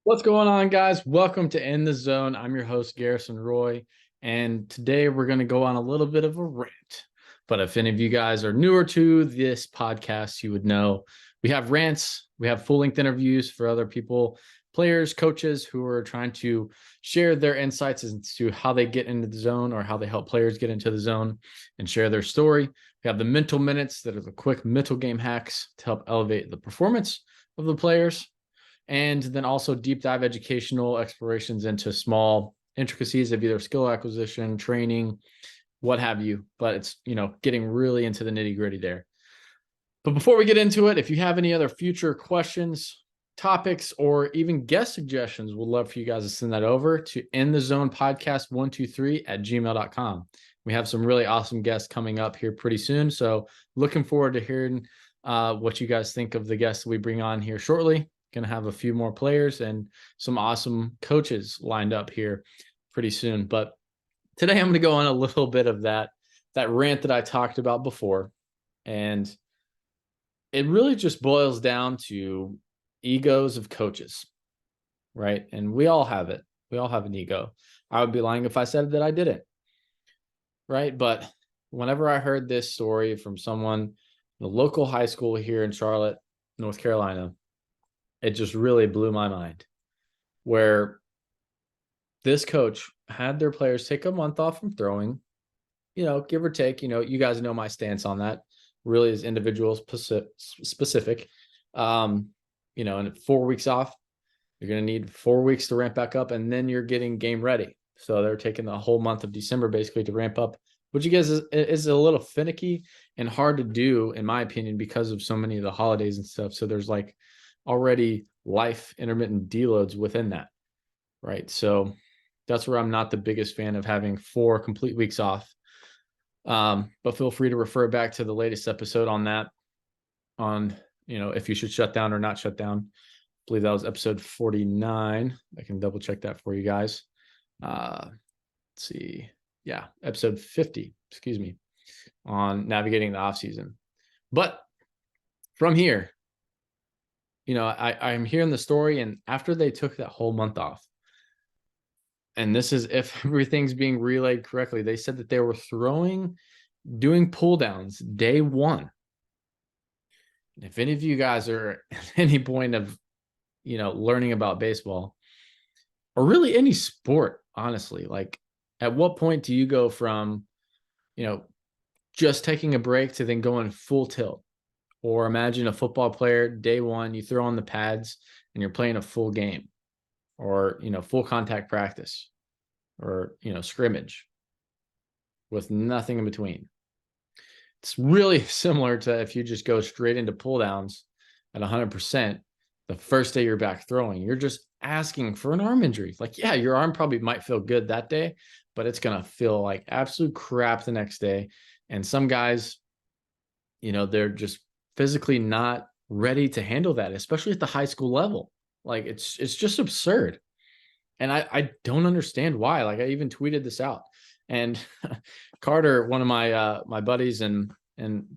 What's going on, guys? Welcome to In the Zone. I'm your host, Garrison Roy, and today we're going to go on a little bit of a rant. But if any of you guys are newer to this podcast, you would know we have rants, we have full length interviews for other people, players, coaches who are trying to share their insights as to how they get into the zone or how they help players get into the zone and share their story. We have the mental minutes that are the quick mental game hacks to help elevate the performance of the players, and then also deep dive educational explorations into small intricacies of either skill acquisition, training, what have you. But it's, getting really into the nitty gritty there. But before we get into it, if you have any other future questions, topics, or even guest suggestions, we'd love for you guys to send that over to inthezonepodcast123@gmail.com. We have some really awesome guests coming up here pretty soon. So looking forward to hearing what you guys think of the guests we bring on here shortly. Going to have a few more players and some awesome coaches lined up here pretty soon. But today I'm going to go on a little bit of that rant that I talked about before. And it really just boils down to egos of coaches, right? And we all have it. We all have an ego. I would be lying if I said that I didn't, right? But whenever I heard this story from someone in the local high school here in Charlotte, North Carolina, it just really blew my mind, where this coach had their players take a month off from throwing, give or take. You guys know my stance on that. Really is individual specific. And 4 weeks off, you're going to need 4 weeks to ramp back up, and then you're getting game ready. So they're taking the whole month of December basically to ramp up, which you guys is a little finicky and hard to do, in my opinion, because of so many of the holidays and stuff. So there's like already life intermittent deloads within that, right? So that's where I'm not the biggest fan of having 4 complete weeks off. But feel free to refer back to the latest episode on that, on if you should shut down or not shut down. I believe that was episode 49. I can double check that for you guys. Let's see. Yeah, episode 50, excuse me, on navigating the off season. But from here, I'm hearing the story, and after they took that whole month off, and this is if everything's being relayed correctly, they said that they were doing pull downs day one. If any of you guys are at any point of, learning about baseball or really any sport, honestly, like at what point do you go from, just taking a break to then going full tilt? Or imagine a football player, day one, you throw on the pads and you're playing a full game, or, full contact practice, or, scrimmage with nothing in between. It's really similar to if you just go straight into pull downs at 100% the first day you're back throwing. You're just asking for an arm injury. Like, yeah, your arm probably might feel good that day, but it's going to feel like absolute crap the next day. And some guys, they're just physically not ready to handle that, especially at the high school level. Like it's just absurd. And I don't understand why. Like I even tweeted this out. And Carter, one of my buddies and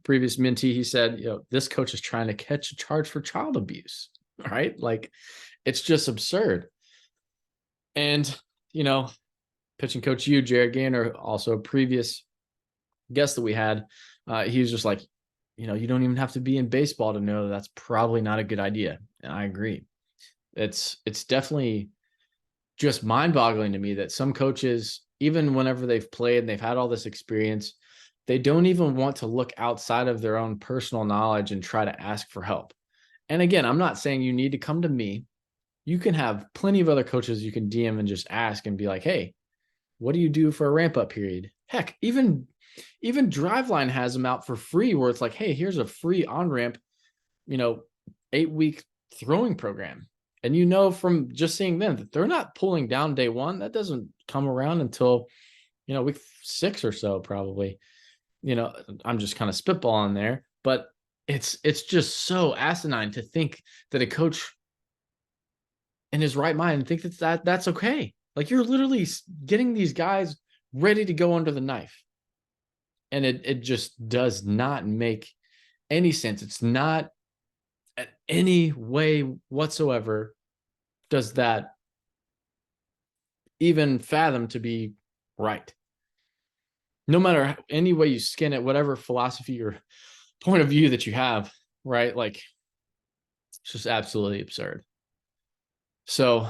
previous mentee, he said, this coach is trying to catch a charge for child abuse. Right? Like it's just absurd. And, pitching coach Jared Gaynor, also a previous guest that we had, he was just like, you don't even have to be in baseball to know that's probably not a good idea. And I agree. It's definitely just mind-boggling to me that some coaches, even whenever they've played and they've had all this experience, they don't even want to look outside of their own personal knowledge and try to ask for help. And again, I'm not saying you need to come to me. You can have plenty of other coaches you can DM and just ask and be like, hey, what do you do for a ramp up period? Heck, even Driveline has them out for free, where it's like, hey, here's a free on-ramp, 8-week throwing program. And from just seeing them that they're not pulling down day one. That doesn't come around until, week 6 or so, probably. I'm just kind of spitballing there, but it's just so asinine to think that a coach in his right mind think that's okay. Like you're literally getting these guys ready to go under the knife. And it just does not make any sense. It's not in any way whatsoever does that even fathom to be right? No matter any way you skin it, whatever philosophy or point of view that you have, right? Like, it's just absolutely absurd. So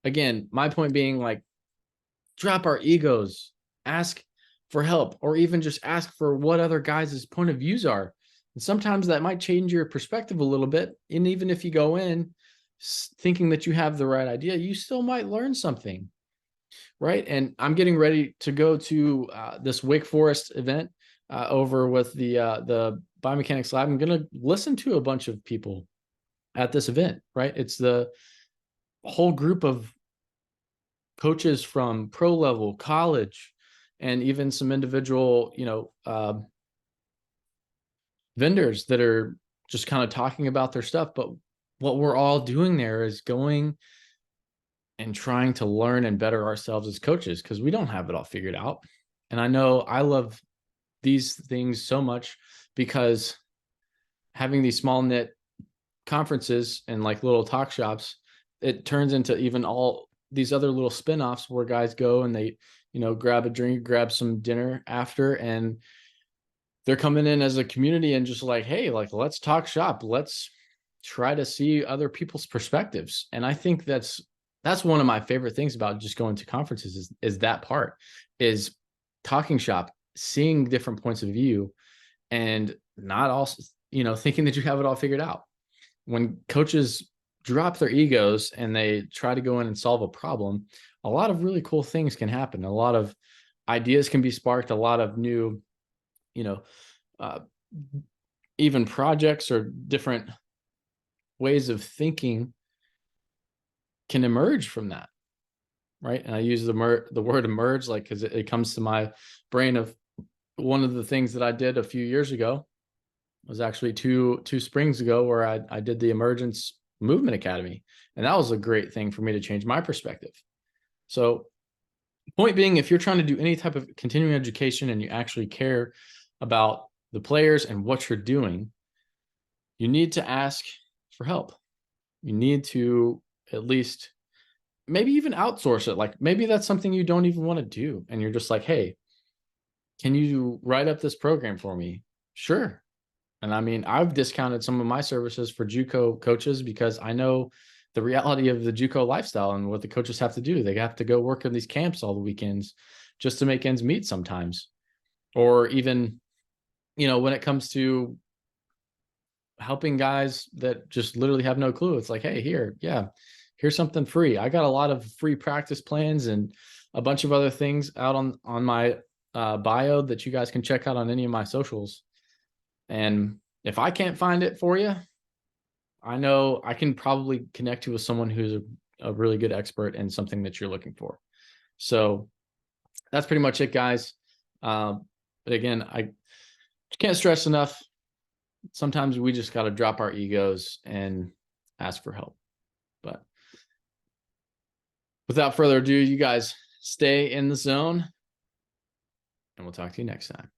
again, my point being, like, drop our egos, ask for help, or even just ask for what other guys' point of views are. And sometimes that might change your perspective a little bit. And even if you go in thinking that you have the right idea, you still might learn something, right? And I'm getting ready to go to this Wake Forest event over with the biomechanics lab. I'm going to listen to a bunch of people at this event, right? It's the whole group of coaches from pro level, college, and even some individual, vendors that are just kind of talking about their stuff. But what we're all doing there is going and trying to learn and better ourselves as coaches, because we don't have it all figured out. And I know I love these things so much because having these small knit conferences and like little talk shops, it turns into even all these other little spin-offs where guys go and they, grab a drink, grab some dinner after, and they're coming in as a community and just like, hey, like, let's talk shop. Let's try to see other people's perspectives. And I think that's one of my favorite things about just going to conferences is that part, is talking shop, seeing different points of view, and not also, thinking that you have it all figured out. When coaches drop their egos and they try to go in and solve a problem, a lot of really cool things can happen. A lot of ideas can be sparked, a lot of new, uh, even projects or different ways of thinking can emerge from that, right? And I use the word emerge, like, because it comes to my brain of one of the things that I did a few years ago. It was actually two springs ago, where I did the Emergence Movement Academy, and that was a great thing for me to change my perspective. So, point being, if you're trying to do any type of continuing education and you actually care about the players and what you're doing, you need to ask for help. You need to at least maybe even outsource it. Like, maybe that's something you don't even want to do, and you're just like, hey, can you write up this program for me? Sure. And I mean, I've discounted some of my services for JUCO coaches because I know the reality of the JUCO lifestyle and what the coaches have to do. They have to go work in these camps all the weekends just to make ends meet sometimes. Or even, when it comes to helping guys that just literally have no clue, it's like, hey, here's something free. I got a lot of free practice plans and a bunch of other things out on my bio that you guys can check out on any of my socials. And if I can't find it for you, I know I can probably connect you with someone who's a really good expert in something that you're looking for. So that's pretty much it, guys. But again, I can't stress enough. Sometimes we just got to drop our egos and ask for help. But without further ado, you guys stay in the zone, and we'll talk to you next time.